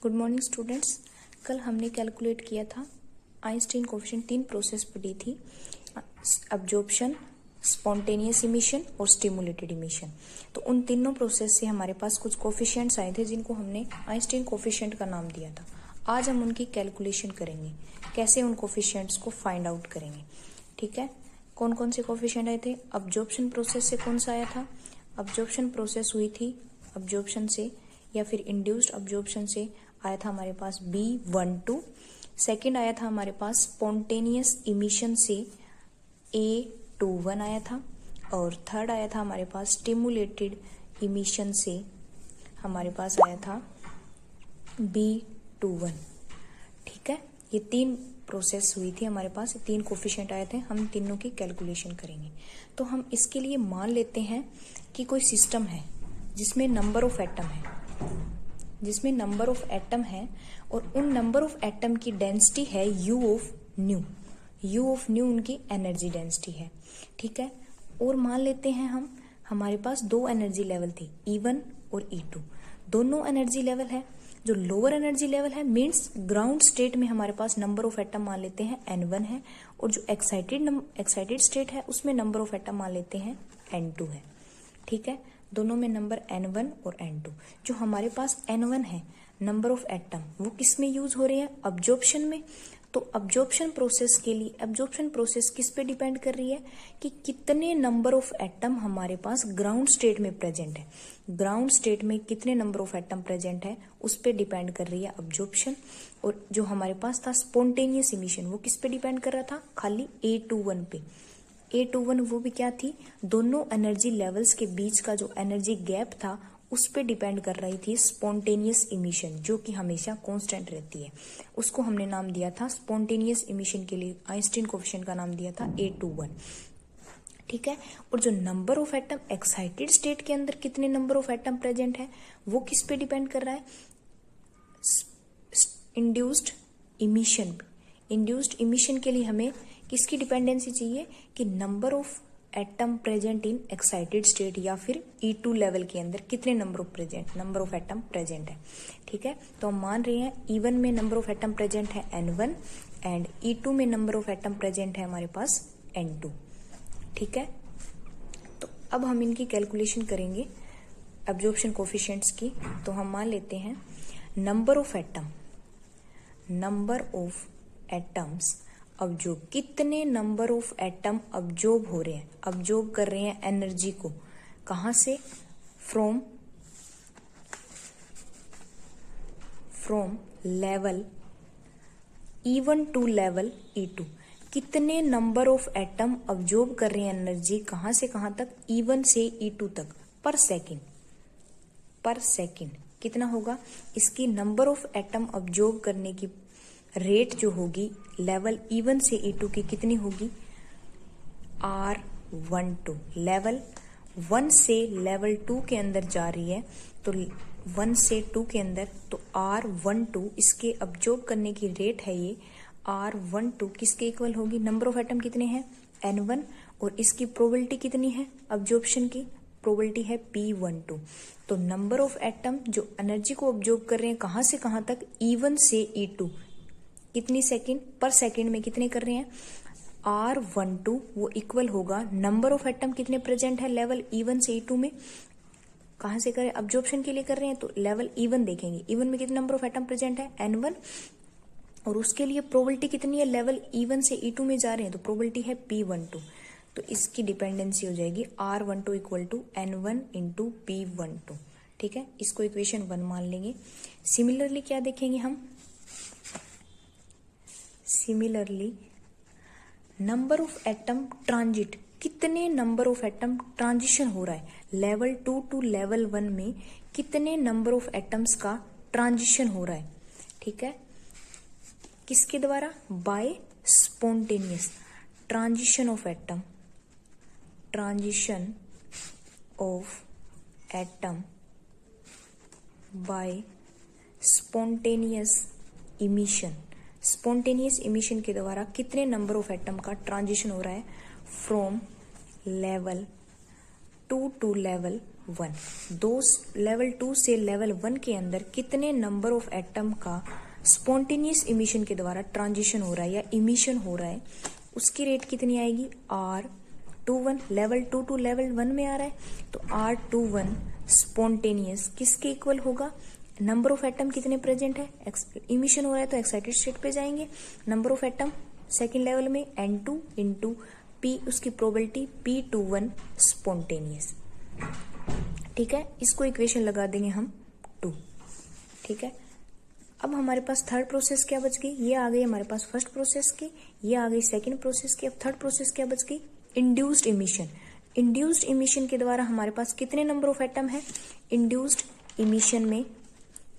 Good morning students. कल हमने calculate किया था आइंस्टीन कोफिशिएंट। 3 प्रोसेस पढ़ी थी, अब्जॉर्प्शन, स्पॉन्टेनियस इमिशन और स्टिमुलेटेड इमिशन। तो उन तीनों प्रोसेस से हमारे पास कुछ कोफिशिएंट्स आए थे जिनको हमने आइंस्टीन कोफिशिएंट का नाम दिया था। आज हम उनकी कैलकुलेशन करेंगे, कैसे उन कोफिशिएंट्स को फाइंड आउट करेंगे। ठीक है, कौन कौन से कोफिशिएंट आए थे? अब्जॉर्प्शन प्रोसेस से कौन सा आया था? अब्जॉर्प्शन प्रोसेस हुई थी अब्जॉर्प्शन से या फिर इंड्यूस्ड अब्जॉर्प्शन से आया था हमारे पास B12। सेकंड आया था हमारे पास स्पॉन्टेनियस इमिशन से A21 आया था। और थर्ड आया था हमारे पास स्टिमुलेटेड इमिशन से हमारे पास आया था B21। ठीक है, ये 3 प्रोसेस हुई थी हमारे पास, 3 कोफिशिएंट आए थे। हम तीनों की कैलकुलेशन करेंगे। तो हम इसके लिए मान लेते हैं कि कोई सिस्टम है जिसमें नंबर ऑफ एटम है, और उन नंबर ऑफ एटम की डेंसिटी है U of new. U of new उनकी एनर्जी डेंसिटी है। ठीक है, और मान लेते हैं हमारे पास 2 एनर्जी लेवल थे, E1 और E2। दोनों एनर्जी लेवल है। जो लोअर एनर्जी लेवल है मीन्स ग्राउंड स्टेट में हमारे पास नंबर ऑफ एटम मान लेते हैं N1 है, और जो एक्साइटेड स्टेट है उसमें नंबर ऑफ एटम मान लेते हैं N2 है। ठीक है, दोनों में नंबर N1 और N2। जो हमारे पास N1 है नंबर ऑफ एटम, वो किस में यूज हो रहे हैं? अब्जॉर्प्शन में। तो अब्जॉर्प्शन प्रोसेस के लिए अब्जॉर्प्शन प्रोसेस किस पे डिपेंड कर रही है कि कितने नंबर ऑफ एटम हमारे पास ग्राउंड स्टेट में प्रेजेंट है। ग्राउंड स्टेट में कितने नंबर ऑफ एटम प्रेजेंट है उस पे डिपेंड कर रही है अब्जॉर्प्शन। और जो हमारे पास था स्पॉन्टेनियस इमिशन, वो किस पे डिपेंड कर रहा था? खाली A21 पे। A21 वो भी क्या थी? दोनों एनर्जी लेवल्स के बीच का जो एनर्जी गैप था उस पे डिपेंड कर रही थी स्पॉन्टेनियस इमिशन, जो कि हमेशा कांस्टेंट रहती है। उसको हमने नाम दिया था स्पॉन्टेनियस इमिशन के लिए आइंस्टीन कोफिशिएंट का नाम दिया था A21। ठीक है, और जो number of atom excited state के अंदर कितने नंबर ऑफ एटम प्रेजेंट है वो किस पे डिपेंड कर रहा है? Induced emission. इंड्यूस्ड इमिशन के लिए हमें किसकी डिपेंडेंसी चाहिए कि number of atom present in excited state या फिर E2 लेवल के अंदर कितने नंबर ऑफ एटम प्रेजेंट है। ठीक है, तो हम मान रहे हैं E1 में नंबर ऑफ एटम प्रेजेंट है N1 एंड E2 में नंबर ऑफ एटम प्रेजेंट है हमारे पास N2। ठीक है, तो अब हम इनकी कैलकुलेशन करेंगे अब्जॉर्प्शन कोफिशिएंट्स की। तो हम मान लेते हैं नंबर ऑफ एटम्स अब्जॉर्ब, कितने नंबर ऑफ एटम अब्जॉर्ब हो रहे हैं, अब्जॉर्ब कर रहे हैं एनर्जी को, कहां से? From level E1 to level E2। कितने नंबर ऑफ एटम अब्जॉर्ब कर रहे हैं एनर्जी, कहां से कहां तक? E1 से E2 तक पर सेकेंड। कितना होगा? इसकी नंबर ऑफ एटम अब्जॉर्ब करने की रेट जो होगी लेवल E1 से E2 की कितनी होगी? R12। लेवल 1 से लेवल 2 के अंदर जा रही है, तो 1 से 2 के अंदर, तो R12 इसके अब्जॉर्ब करने की रेट है। ये R12 किसके इक्वल होगी? नंबर ऑफ एटम कितने हैं? N1, और इसकी प्रोबेबिलिटी कितनी है अब्जॉर्प्शन की? प्रोबेबिलिटी है P12। तो नंबर ऑफ एटम जो एनर्जी को अब्जॉर्ब कर रहे हैं कहां से कहां तक? E1 से E2 कितनी सेकेंड पर सेकेंड में कितने कर रहे हैं? R12 वो इक्वल होगा नंबर ऑफ एटम कितने प्रेजेंट है लेवल E1 से E2 में। कहां से करें? अब्जॉर्प्शन के लिए कर रहे हैं तो लेवल E1 देखेंगे, E1 में कितने नंबर ऑफ एटम प्रेजेंट है? N1, और उसके लिए प्रोबेबिलिटी कितनी है? लेवल E1 से E2 में जा रहे हैं तो प्रोबेबिलिटी है P12। तो इसकी डिपेंडेंसी हो जाएगी R12 equal to N1 into P12। ठीक है, इसको इक्वेशन 1 मान लेंगे। सिमिलरली क्या देखेंगे हम? Similarly number of atom transit, कितने नंबर ऑफ एटम ट्रांजिशन हो रहा है लेवल 2 टू लेवल 1 में, कितने नंबर ऑफ एटम्स का ट्रांजिशन हो रहा है। ठीक है, किसके द्वारा? By spontaneous transition of atom by spontaneous emission. Spontaneous emission के द्वारा कितने नंबर ऑफ एटम का ट्रांजिशन हो रहा है फ्रॉम लेवल 2 टू लेवल 1। दो लेवल 2 से लेवल 1 के अंदर कितने नंबर ऑफ एटम का स्पॉन्टेनियस इमिशन के द्वारा ट्रांजिशन हो रहा है या इमिशन हो रहा है, उसकी रेट कितनी आएगी, R21। लेवल 2 टू लेवल 1 में आ रहा है तो R21 स्पॉन्टेनियस किसके इक्वल होगा, नंबर ऑफ एटम कितने प्रेजेंट है, इमिशन हो रहा है तो एक्साइटेड स्टेट पे जाएंगे, number of atom second level में N2 इंटू P, उसकी प्रोबेबिलिटी P21 स्पॉन्टेनियस। ठीक है, इसको इक्वेशन लगा देंगे हम 2। ठीक है, अब हमारे पास थर्ड प्रोसेस क्या बच गई, ये आ गई हमारे पास फर्स्ट प्रोसेस की, ये आ गई सेकंड प्रोसेस की। अब थर्ड प्रोसेस क्या बच गई, इंड्यूस्ड इमिशन। इंड्यूस्ड इमिशन के द्वारा हमारे पास कितने नंबर ऑफ एटम है, इंड्यूस्ड इमिशन में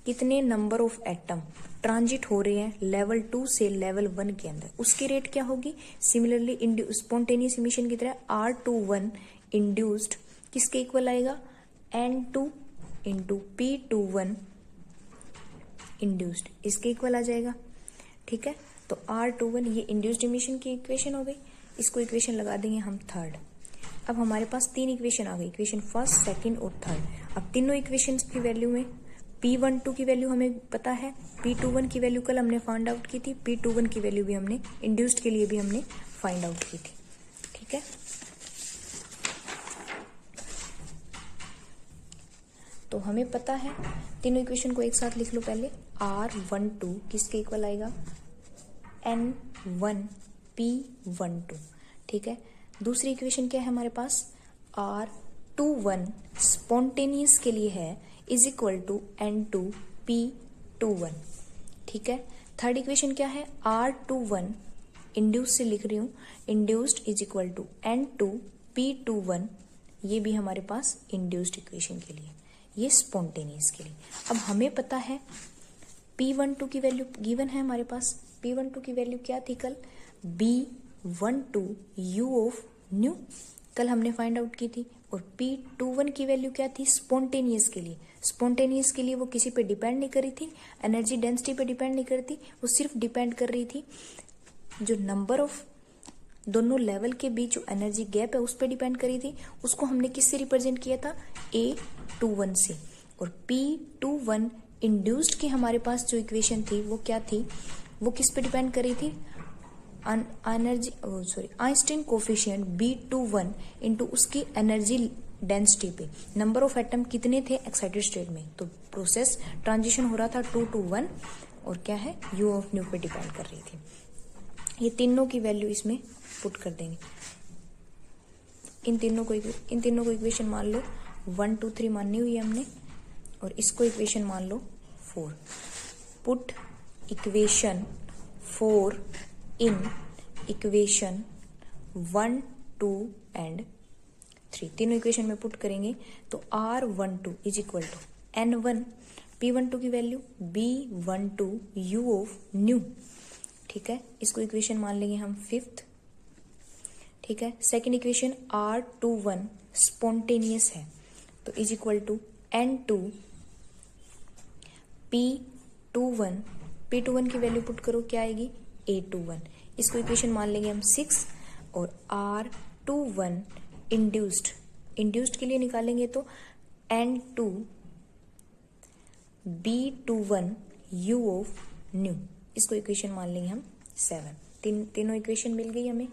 कितने नंबर ऑफ एटम ट्रांजिट हो रहे हैं लेवल 2 से लेवल 1 के अंदर, उसकी रेट क्या होगी। सिमिलरली स्पॉन्टेनियस इमिशन की तरह R21 इंड्यूस्ड किसके इक्वल आएगा, N2 इंटू P21 इंड्यूस्ड, इसके इक्वल आ जाएगा। ठीक है, तो R21 ये इंड्यूस्ड इमिशन की इक्वेशन हो गई, इसको इक्वेशन लगा देंगे हम थर्ड। अब हमारे पास 3 इक्वेशन आ गई, इक्वेशन फर्स्ट, सेकंड और थर्ड। अब तीनों इक्वेशंस की वैल्यू में P12 की वैल्यू हमें पता है, P21 की वैल्यू कल हमने फाइंड आउट की थी, P21 की वैल्यू भी हमने इंड्यूस्ड के लिए भी हमने फाइंड आउट की थी। ठीक है, तो हमें पता है, तीनों इक्वेशन को एक साथ लिख लो पहले। R12 किसके इक्वल आएगा, N1 P12। ठीक है, दूसरी इक्वेशन क्या है हमारे पास, R21 स्पॉन्टेनियस के लिए है is equal to N2 P21। ठीक है, थर्ड इक्वेशन क्या है, R21 इंड्यूस्ड से लिख रही हूं, induced is equal to N2 P21, ये भी हमारे पास इंड्यूस्ड इक्वेशन के लिए, ये स्पॉन्टेनियस के लिए। अब हमें पता है P12 की वैल्यू गिवन है हमारे पास, P12 की वैल्यू क्या थी कल, B12 U ऑफ न्यू, कल हमने फाइंड आउट की थी। और P21 की वैल्यू क्या थी, स्पॉन्टेनियस के लिए, स्पॉन्टेनियस के लिए वो किसी पे डिपेंड नहीं कर रही थी, एनर्जी डेंसिटी पे डिपेंड नहीं करती, वो सिर्फ डिपेंड कर रही थी जो नंबर ऑफ दोनों लेवल के बीच जो एनर्जी गैप है उस पर डिपेंड करी थी। उसको हमने किससे रिप्रेजेंट किया था, A21 से। और P21 इंड्यूस्ड की हमारे पास जो इक्वेशन थी वो क्या थी, वो किस पे डिपेंड कर रही थी, आइंस्टाइन कोफिशिएंट B21 इंटू उसकी एनर्जी डेंसिटी पे, नंबर ऑफ एटम कितने थे एक्साइटेड स्टेट में, तो प्रोसेस ट्रांजिशन हो रहा था 2 to 1 और क्या है U ऑफ न्यू पे डिपेंड कर रही थी। ये तीनों की वैल्यू इसमें पुट कर देंगे, इन तीनों को इक्वेशन मान लो 1 2 3 मानी हुई है हमने, और इसको इक्वेशन मान लो 4। Put equation 4 in equation 1 2 and 3, तीनों इक्वेशन में पुट करेंगे तो R12 is equal to N1 P12 की value B12 U of new. ठीक है, इसको इक्वेशन मान लेंगे हम 5th। ठीक है, सेकेंड इक्वेशन R21 स्पॉन्टेनियस है तो is equal to N2 P21, P21 की वैल्यू पुट करो क्या आएगी, A21, इसको इक्वेशन मान लेंगे हम 6। और R21 इंड्यूस्ड के लिए निकालेंगे तो N2 B21 U of new, इसको इक्वेशन मान लेंगे हम 7। तीनों इक्वेशन मिल गई हमें।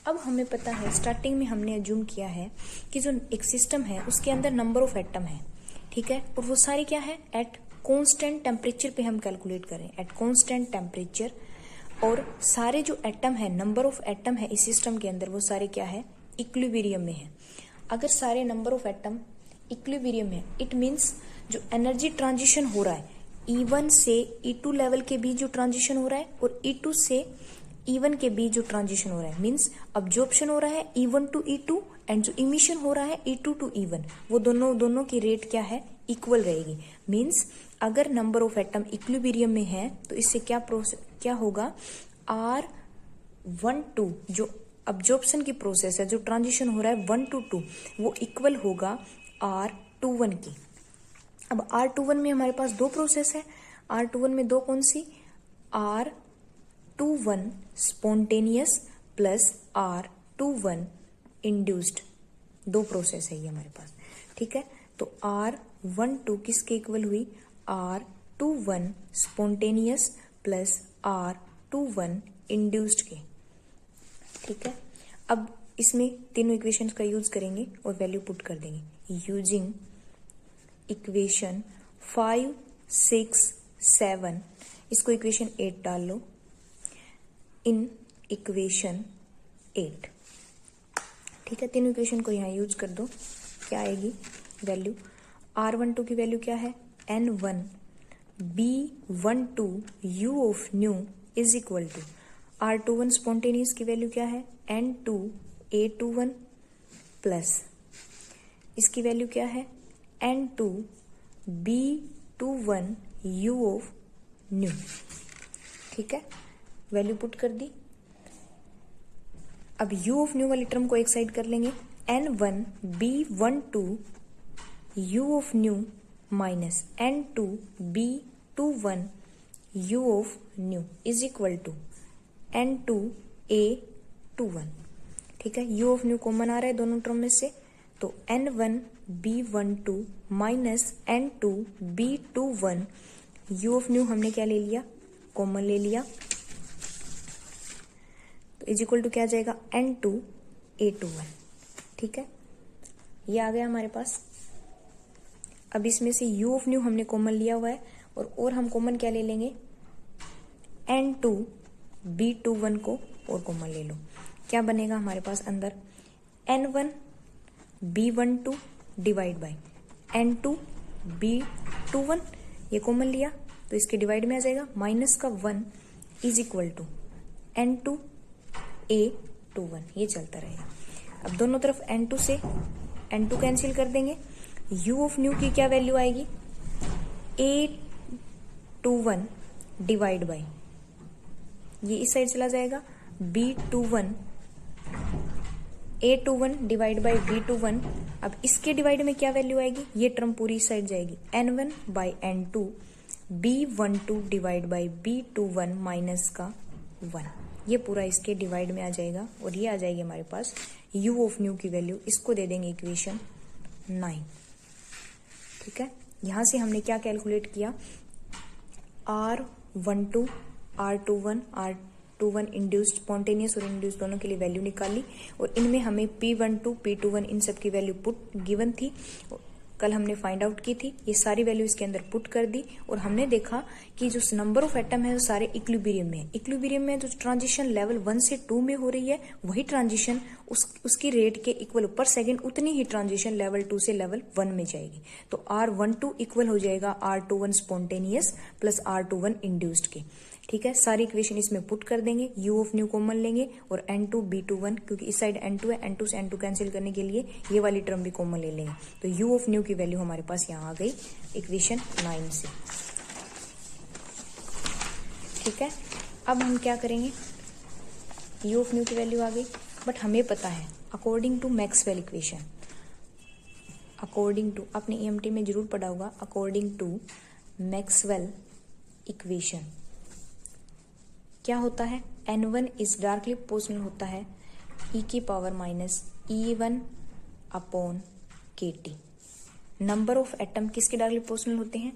अब हमें पता है, स्टार्टिंग में हमने अज्यूम किया है कि जो एक सिस्टम है उसके अंदर नंबर ऑफ एटम है। ठीक है, और वो सारे क्या है, एट कांस्टेंट टेम्परेचर पे हम कैलकुलेट करें, एट कांस्टेंट टेम्परेचर। और सारे जो एटम है, नंबर ऑफ एटम है इस सिस्टम के अंदर, वो सारे क्या है, इक्विलिब्रियम में है। अगर सारे नंबर ऑफ एटम इक्विलिब्रियम में, इट मीन्स जो एनर्जी ट्रांजिशन हो रहा है E1 से E2 लेवल के बीच जो ट्रांजिशन हो रहा है और E2 से E1 के बीच जो ट्रांजिशन हो रहा है, मीन्स अब्जॉर्प्शन हो रहा है E1 टू E2 एंड जो इमिशन हो रहा है E2 टू E1, वो दोनों की रेट क्या है, इक्वल रहेगी। मीन्स अगर नंबर ऑफ एटम इक्विलिब्रियम में है तो इससे क्या होगा, R12 जो अब्जॉर्प्शन की प्रोसेस है, जो ट्रांजिशन हो रहा है 1 to 2, वो इक्वल होगा R21 की। अब R21 में हमारे पास दो प्रोसेस है, R21 में दो कौन सी, R21 spontaneous plus R21 induced, दो प्रोसेस है ये हमारे पास। ठीक है, तो R12 किसके इक्वल हुई, R21 spontaneous plus R21 induced के। ठीक है, अब इसमें तीनों इक्वेशंस का यूज करेंगे और वैल्यू पुट कर देंगे। यूजिंग इक्वेशन 5, 6, 7, इसको इक्वेशन 8 डाल लो, इन इक्वेशन 8। ठीक है, तीनों इक्वेशन को यहाँ यूज कर दो, क्या आएगी वैल्यू। R12 की वैल्यू क्या है, N1 B12 U of nu is equal to R21 spontaneous की वैल्यू क्या है, N2 A21 प्लस इसकी वैल्यू क्या है, N2 B21 U of new. ठीक है, वैल्यू पुट कर दी। अब U ऑफ न्यू वाली टर्म को एक साइड कर लेंगे, N1 B12 U of nu minus N2 B21 U of nu is equal to N2 A21। ठीक है, U ऑफ न्यू कॉमन आ रहा है दोनों टर्म में से, तो N1 B12 minus N2 B21 U of new हमने क्या ले लिया, कॉमन ले लिया, तो इज इक्वल टू क्या आ जाएगा, N2 A21। ठीक है, ये आ गया हमारे पास। अब इसमें से U ऑफ न्यू हमने कॉमन लिया हुआ है और हम कॉमन क्या ले लेंगे, N2 B21 को और कॉमन ले लो, क्या बनेगा हमारे पास अंदर, N1 B12 divide by N2 B21, ये कॉमन लिया तो इसके डिवाइड में आ जाएगा, माइनस का 1 is equal to N2 A21, ये चलता रहेगा। अब दोनों तरफ N2 से N2 कैंसिल कर देंगे, U ऑफ न्यू की क्या वैल्यू आएगी, A21 डिवाइड बाय, ये इस साइड चला जाएगा, B21 A21 divide by B21। अब इसके डिवाइड में क्या वैल्यू आएगी, ये टर्म पूरी इस साइड जाएगी, N1 bye N2 B12 divide by B21 minus का 1, ये पूरा इसके डिवाइड में आ जाएगा और ये आ जाएगी हमारे पास U ऑफ न्यू की वैल्यू, इसको दे देंगे इक्वेशन 9। ठीक है, यहां से हमने क्या कैलकुलेट किया, R12 R21 R21 induced spontaneous और इंड्यूस्ड दोनों के लिए वैल्यू निकाली और इनमें हमें P12 P21 इन सब की वैल्यू पुट गिवन थी, कल हमने फाइंड आउट की थी, ये सारी वैल्यू इसके अंदर पुट कर दी और हमने देखा कि जो नंबर ऑफ एटम है वो सारे इक्विलिब्रियम में है। इक्विलिब्रियम में जो ट्रांजिशन लेवल 1 से 2 में हो रही है वही ट्रांजिशन उसकी रेट के इक्वल पर सेकंड उतनी ही ट्रांजिशन लेवल 2 से लेवल 1 में जाएगी। तो R12 इक्वल हो जाएगा R21 spontaneous plus R21 induced के। ठीक है, सारी इक्वेशन इसमें पुट कर देंगे, U ऑफ न्यू कॉमन लेंगे और N2 B21, क्योंकि इस साइड N2 है, N2 से N2 कैंसिल करने के लिए ये वाली टर्म भी कॉमन ले लेंगे, तो U ऑफ न्यू की वैल्यू हमारे पास यहाँ आ गई इक्वेशन 9 से। ठीक है, अब हम क्या करेंगे, U ऑफ न्यू की वैल्यू आ गई, बट हमें पता है according to Maxwell equation, according to, आपने EMT में जरूर पढ़ा होगा, अकॉर्डिंग टू मैक्सवेल इक्वेशन क्या होता है, N1 इज डार्कली प्रोपोर्शनल होता है E की power minus E1 upon KT। Number of atom किसके डार्कली प्रोपोर्शनल होते हैं,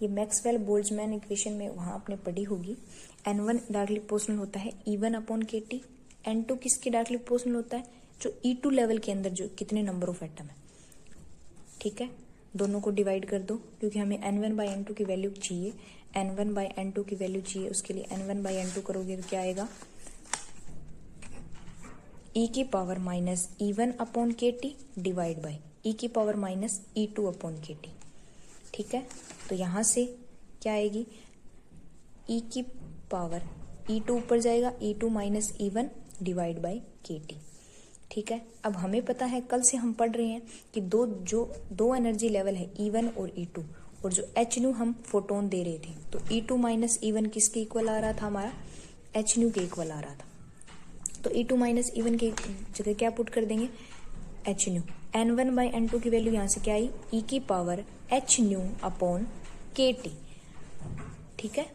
ये मैक्सवेल बोल्ट्जमैन इक्वेशन में वहां आपने पढ़ी होगी। N1 डार्कली प्रोपोर्शनल होता है E1 अपॉन KT। N2 किसके डार्कली प्रोपोर्शनल होता है, जो E2 लेवल के अंदर जो कितने नंबर ऑफ एटम है। ठीक है, दोनों को डिवाइड कर दो, क्योंकि हमें N1 बाई N2 की वैल्यू चाहिए, N1 बाई N2 की वैल्यू चाहिए, उसके लिए N1 बाई N2 करोगे तो क्या आएगा, E की power minus E1 upon KT divide by E की power minus E2 upon KT। ठीक है, तो यहां से क्या आएगी, E की पावर E2 ऊपर जाएगा, E2 minus E1 divide by KT। ठीक है, अब हमें पता है, कल से हम पढ़ रहे हैं कि दो एनर्जी लेवल है E1 और E2, और जो H न्यू हम फोटोन दे रहे थे, तो E2 माइनस E1 किसके इक्वल आ रहा था, हमारा H न्यू के इक्वल आ रहा था। तो E2 माइनस E1 की जगह क्या पुट कर देंगे, H new. N1 by N2 की वैल्यू यहाँ से क्या आई, E की power H nu upon KT। ठीक है,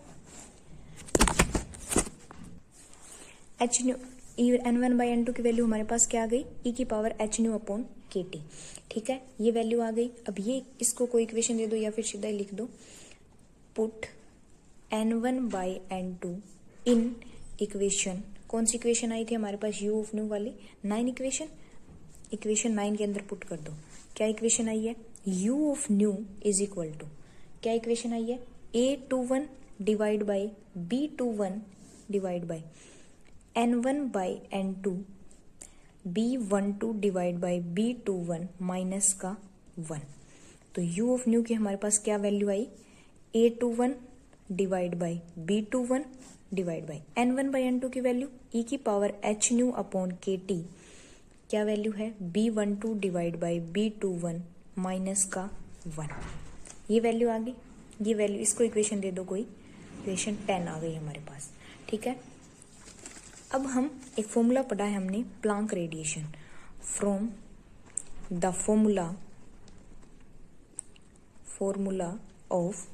H new N1 by N2 की वैल्यू हमारे पास क्या आ गई, E की power H nu upon KT। ठीक है, ये वैल्यू आ गई। अब ये इसको कोई इक्वेशन दे दो या फिर सीधा ही लिख दो, पुट N1/N2 इन इक्वेशन, कौन सी इक्वेशन आई थी हमारे पास, U ऑफ न्यू वाली 9 इक्वेशन 9 के अंदर पुट कर दो। क्या इक्वेशन आई है, U of nu is equal to, क्या इक्वेशन आई है, A21 divide by B21 divide by N1/N2 B12 divide by B21 minus का 1। तो U ऑफ न्यू की हमारे पास क्या value I, A21 divide by B21 divide by N1/N2 की value e की power h nu upon KT, क्या value है, B12 divide by B21 minus का 1। ये वैल्यू आ गई, ये वैल्यू, इसको इक्वेशन दे दो कोई, इक्वेशन 10 आ गई हमारे पास। ठीक है, अब हम एक फॉर्मूला पढ़ा है हमने, Planck radiation, from the formula of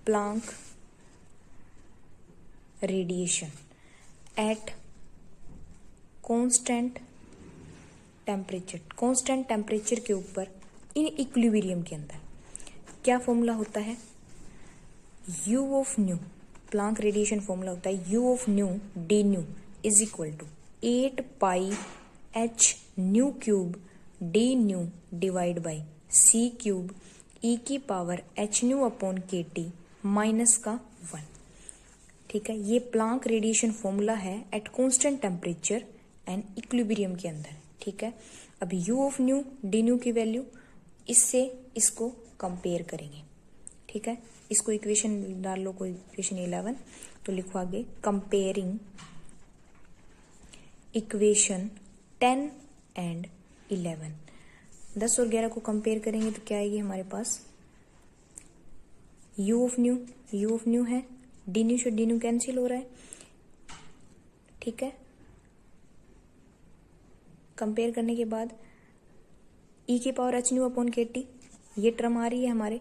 Planck radiation eight constant temperature के ऊपर इन इक्विलिब्रियम के अंदर क्या फॉर्मूला होता है, U of nu, Planck radiation formula होता है U of nu d nu is equal to 8 pi h nu cube d nu divide by c cube e की power h nu upon KT minus का 1। ठीक है, ये Planck radiation formula है at constant temperature and equilibrium के अंदर। ठीक है, अब U of nu d nu की वैल्यू, इससे इसको कंपेयर करेंगे। ठीक है, इसको इक्वेशन डाल लो कोई, इक्वेशन 11, तो लिखो आगे, कंपेयरिंग इक्वेशन 10 एंड 11, 10 और 11 को कंपेयर करेंगे तो क्या आएगी हमारे पास, U ऑफ न्यू है, डी न्यू से डी न्यू कैंसिल हो रहा है। ठीक है, कंपेयर करने के बाद e की power h nu upon KT, ये टर्म आ रही है हमारे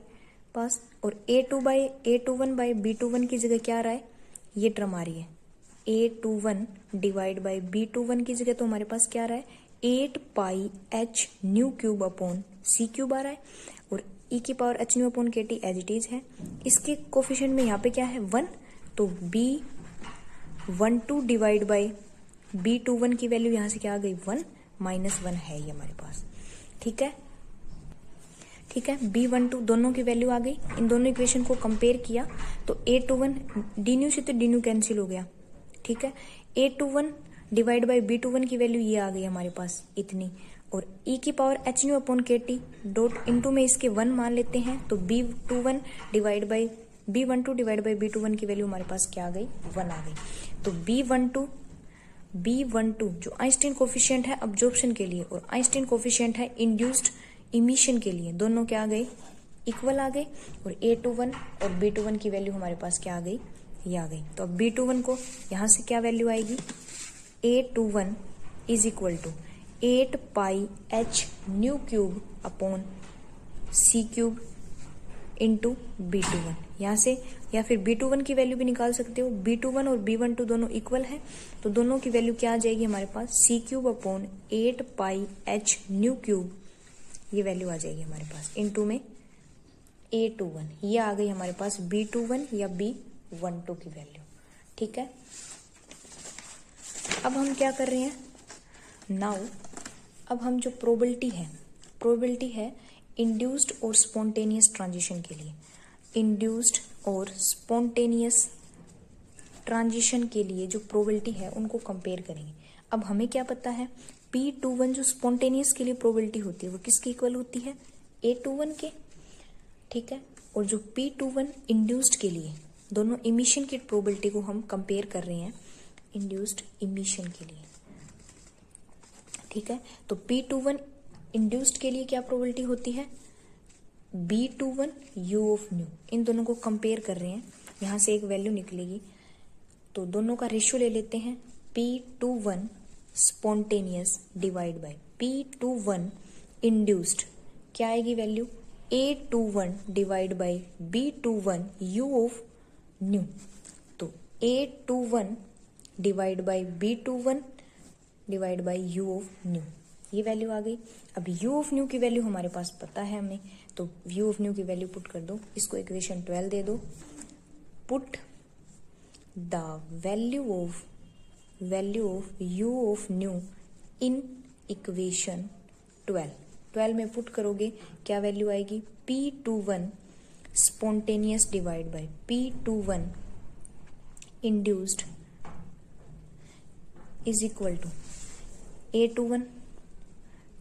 पास, और A21 बाई B21 की जगह क्या आ रहा है, ये टर्म आ रही है, A21 डिवाइड बाई B21 की जगह तो हमारे पास क्या आ रहा है, 8 pi h nu cube upon c cube आ रहा है, और e की power h nu upon KT as it is है। इसके कोफिशिएंट में यहाँ पे क्या है, 1, तो B12 डिवाइड बाई B21 की वैल्यू यहाँ से क्या आ गई, 1 माइनस 1 है ये हमारे पास। ठीक है, B12 दोनों की वैल्यू आ गई, इन दोनों इक्वेशन को कंपेयर किया तो A21 डी न्यू से तो डी न्यू कैंसिल हो गया। ठीक है, A21 डिवाइड बाई B21 की वैल्यू ये आ गई हमारे पास इतनी, और e की power h nu upon KT dot into में इसके 1 मान लेते हैं, तो B12 डिवाइड बाई B21 की वैल्यू हमारे पास क्या आ गई, 1 आ गई। तो B12 जो आइंस्टीन कोफिशिएंट है अब्जॉर्प्शन के लिए और आइंस्टीन कोफिशिएंट है इंड्यूस्ड इमिशन के लिए, दोनों क्या आ गए, इक्वल आ गए, और A21 और B21 की वैल्यू हमारे पास क्या आ गई, ये आ गई। तो अब B21 को यहाँ से क्या वैल्यू आएगी, A21 is equal to 8 pi h nu cube upon c cube into B21, यहाँ से, या फिर B21 की वैल्यू भी निकाल सकते हो, B21 और B12 दोनों इक्वल है, तो दोनों की वैल्यू क्या आ जाएगी हमारे पास, c cube upon 8 pi h nu cube, ये वैल्यू आ जाएगी हमारे पास इंटू में A21, ये आ गई हमारे पास B21 या B12 की वैल्यू। ठीक है, अब हम क्या कर रहे हैं, नाउ अब हम जो प्रोबेबिलिटी है इंड्यूस्ड और स्पॉन्टेनियस ट्रांजिशन के लिए, इंड्यूस्ड और स्पॉन्टेनियस ट्रांजिशन के लिए जो प्रोबेबिलिटी है उनको कंपेयर करेंगे। अब हमें क्या पता है, P21 जो स्पॉन्टेनियस के लिए प्रोबेबिलिटी होती है वो किसके इक्वल होती है, A21 के। ठीक है, और जो P21 इंड्यूस्ड के लिए, दोनों इमिशन की प्रोबेबिलिटी को हम कंपेयर कर रहे हैं इंड्यूस्ड इमिशन के लिए। ठीक है, तो P21 इंड्यूस्ड के लिए क्या प्रोबेबिलिटी होती है, B21 U ऑफ न्यू, इन दोनों को कंपेयर कर रहे हैं, यहाँ से एक वैल्यू निकलेगी, तो दोनों का रेशियो ले लेते हैं, P21 spontaneous divide by P21 induced, क्या आएगी value, A21 divide by B21 U of new, तो A21 divide by B21 divide bye U of new, ये वैल्यू आ गई। अब u ऑफ न्यू की वैल्यू हमारे पास पता है हमें, तो u ऑफ न्यू की वैल्यू पुट कर दो, इसको इक्वेशन 12 दे दो। Put the value of u of new in equation 12 में पुट करोगे, क्या वैल्यू आएगी, P21 spontaneous divide by P21 induced is equal to A21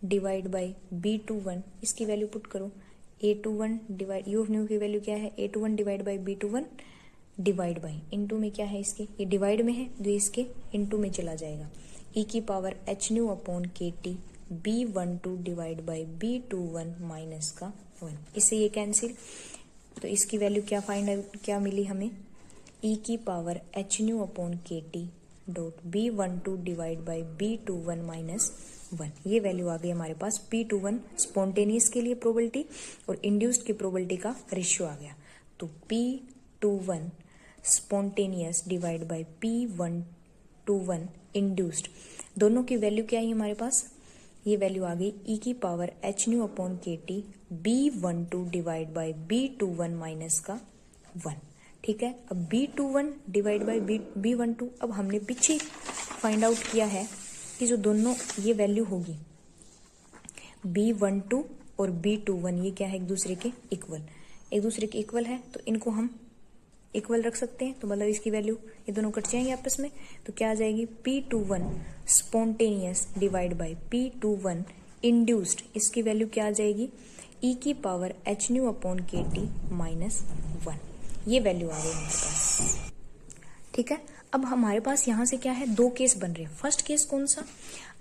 divide by B21। इसकी वैल्यू पुट करो, A21 divide u of nu की value क्या है, A21 divide by B21 divide by into में क्या है इसके, ये डिवाइड में है जो इसके इनटू में चला जाएगा, e की power h nu upon KT B12 divide by B21 minus का 1। इससे ये कैंसिल, तो इसकी वैल्यू क्या फाइंड आउट क्या मिली हमें, e की power h nu upon KT dot B12 divide by B21 minus 1। ये वैल्यू आ गई हमारे पास P21 स्पॉन्टेनियस के लिए प्रोबेबिलिटी और इंड्यूस्ड की प्रोबेबिलिटी का रेशियो आ गया। तो P21 spontaneous divide by P21 induced, दोनों की वैल्यू क्या आई हमारे पास, ये वैल्यू आ गई e की power h nu upon KT B12 divide by B21 minus का 1। ठीक है, अब B21 डिवाइड बाय B12, अब हमने पीछे फाइंड आउट किया है कि जो दोनों ये वैल्यू होगी B12 और B21, ये क्या है, एक दूसरे के इक्वल है, तो इनको हम इक्वल रख सकते हैं, तो मतलब इसकी वैल्यू ये दोनों कट जाएंगे आपस में, तो क्या आ जाएगी, P21 spontaneous divide by P21 induced, इसकी वैल्यू क्या आ जाएगी, e की power h nu upon KT minus 1। ये वैल्यू आ गई हमारे पास। ठीक है, अब हमारे पास यहाँ से क्या है, दो केस बन रहे हैं। फर्स्ट केस कौन सा,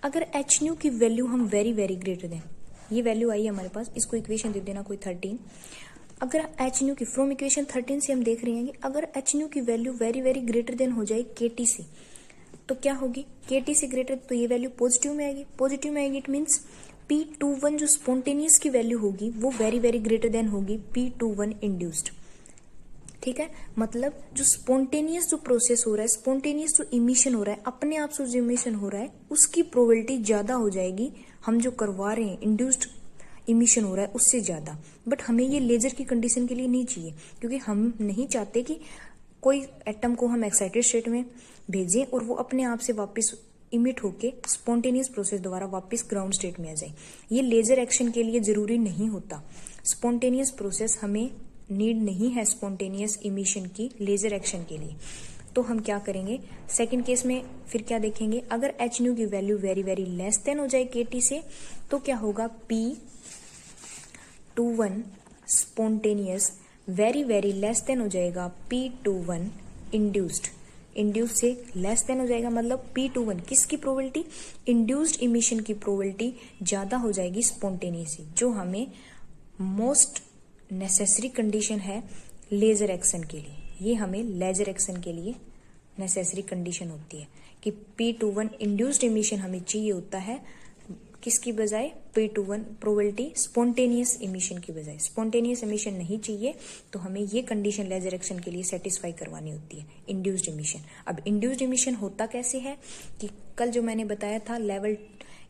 अगर h न्यू की वैल्यू हम वेरी वेरी ग्रेटर दें, ये वैल्यू आई है हमारे पास, इसको इक्वेशन दे देना कोई 13। अगर h न्यू की फ्रॉम इक्वेशन 13 से हम देख रहे हैं कि अगर h न्यू की value very very greater than हो जाए KT से, तो क्या होगी, KT से ग्रेटर, तो ये वैल्यू पॉजिटिव में आएगी, इट मीन्स P21 जो स्पॉन्टेनियस की वैल्यू होगी वो वेरी वेरी ग्रेटर देन होगी P21 इंड्यूस्ड। ठीक है, मतलब जो स्पॉन्टेनियस जो प्रोसेस हो रहा है, स्पॉन्टेनियस जो इमिशन हो रहा है, अपने आप से जो इमिशन हो रहा है, उसकी प्रोबेबिलिटी ज्यादा हो जाएगी, हम जो करवा रहे हैं इंड्यूस्ड इमिशन हो रहा है उससे ज्यादा। बट हमें ये लेजर की कंडीशन के लिए नहीं चाहिए, क्योंकि हम नहीं चाहते कि कोई एटम को हम एक्साइटेड स्टेट में भेजें और वो अपने आप से वापस इमिट होके स्पॉन्टेनियस प्रोसेस द्वारा वापस ग्राउंड स्टेट में आ जाए। ये लेजर एक्शन के लिए जरूरी नहीं होता, स्पॉन्टेनियस प्रोसेस हमें नीड नहीं है स्पॉन्टेनियस इमिशन की लेजर एक्शन के लिए। तो हम क्या करेंगे, सेकंड केस में फिर क्या देखेंगे, अगर h न्यू की value very very less than हो जाए KT से, तो क्या होगा, P21 spontaneous very very less than हो जाएगा P21 इंड्यूस्ड से लेस देन हो जाएगा, मतलब P21 किसकी प्रोबेबिलिटी, इंड्यूस्ड इमिशन की प्रोबेबिलिटी ज्यादा हो जाएगी स्पॉन्टेनियस, जो हमें मोस्ट नेसेसरी कंडीशन है लेजर एक्शन के लिए। ये हमें लेजर एक्शन के लिए नेसेसरी कंडीशन होती है कि P21 इंड्यूस्ड इमिशन हमें चाहिए होता है, किसकी बजाय, P21 प्रोबेबिलिटी स्पॉन्टेनियस इमिशन की बजाय। स्पॉन्टेनियस इमिशन नहीं चाहिए तो हमें ये कंडीशन लेजर एक्शन के लिए सेटिस्फाई करवानी होती है, इंड्यूस्ड इमिशन। अब इंड्यूस्ड इमिशन होता कैसे है कि कल जो मैंने बताया था लेवल,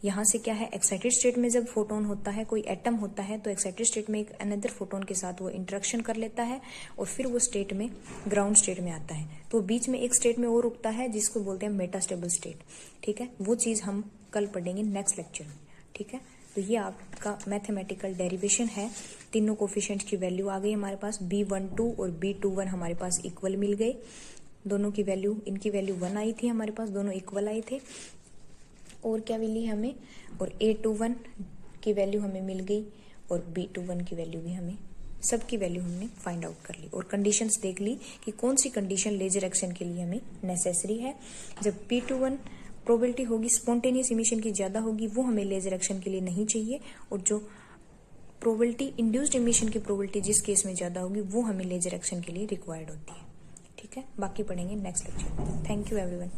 यहाँ से क्या है, एक्साइटेड स्टेट में जब फोटोन होता है, कोई एटम होता है, तो एक्साइटेड स्टेट में एक अनदर फोटोन के साथ वो इंटरेक्शन कर लेता है और फिर वो स्टेट में ग्राउंड स्टेट में आता है, तो बीच में एक स्टेट में और रुकता है जिसको बोलते हैं मेटास्टेबल स्टेट। ठीक है, वो चीज हम कल पढ़ेंगे नेक्स्ट लेक्चर में। ठीक है, तो ये आपका मैथमेटिकल डेरिवेशन है। तीनों कोफिशिएंट्स की वैल्यू आ गई हमारे पास, B12 और B21 हमारे पास इक्वल मिल गए, दोनों की वैल्यू, इनकी वैल्यू 1 आई थी हमारे पास, दोनों इक्वल आए थे। और क्या मिली हमें, और A21 की वैल्यू हमें मिल गई और B21 की वैल्यू भी हमें, सबकी वैल्यू हमने फाइंड आउट कर ली और कंडीशंस देख ली कि कौन सी कंडीशन लेजर एक्शन के लिए हमें नेसेसरी है। जब P21 प्रोबेबिलिटी होगी स्पॉन्टेनियस इमिशन की ज्यादा होगी, वो हमें लेजर एक्शन के लिए नहीं चाहिए, और जो प्रोबेबिलिटी इंड्यूस्ड इमिशन की प्रोबेबिलिटी जिस केस में ज्यादा होगी वो हमें लेजर एक्शन के लिए रिक्वायर्ड होती है। ठीक है, बाकी पढ़ेंगे नेक्स्ट लेक्चर में। Thank you everyone.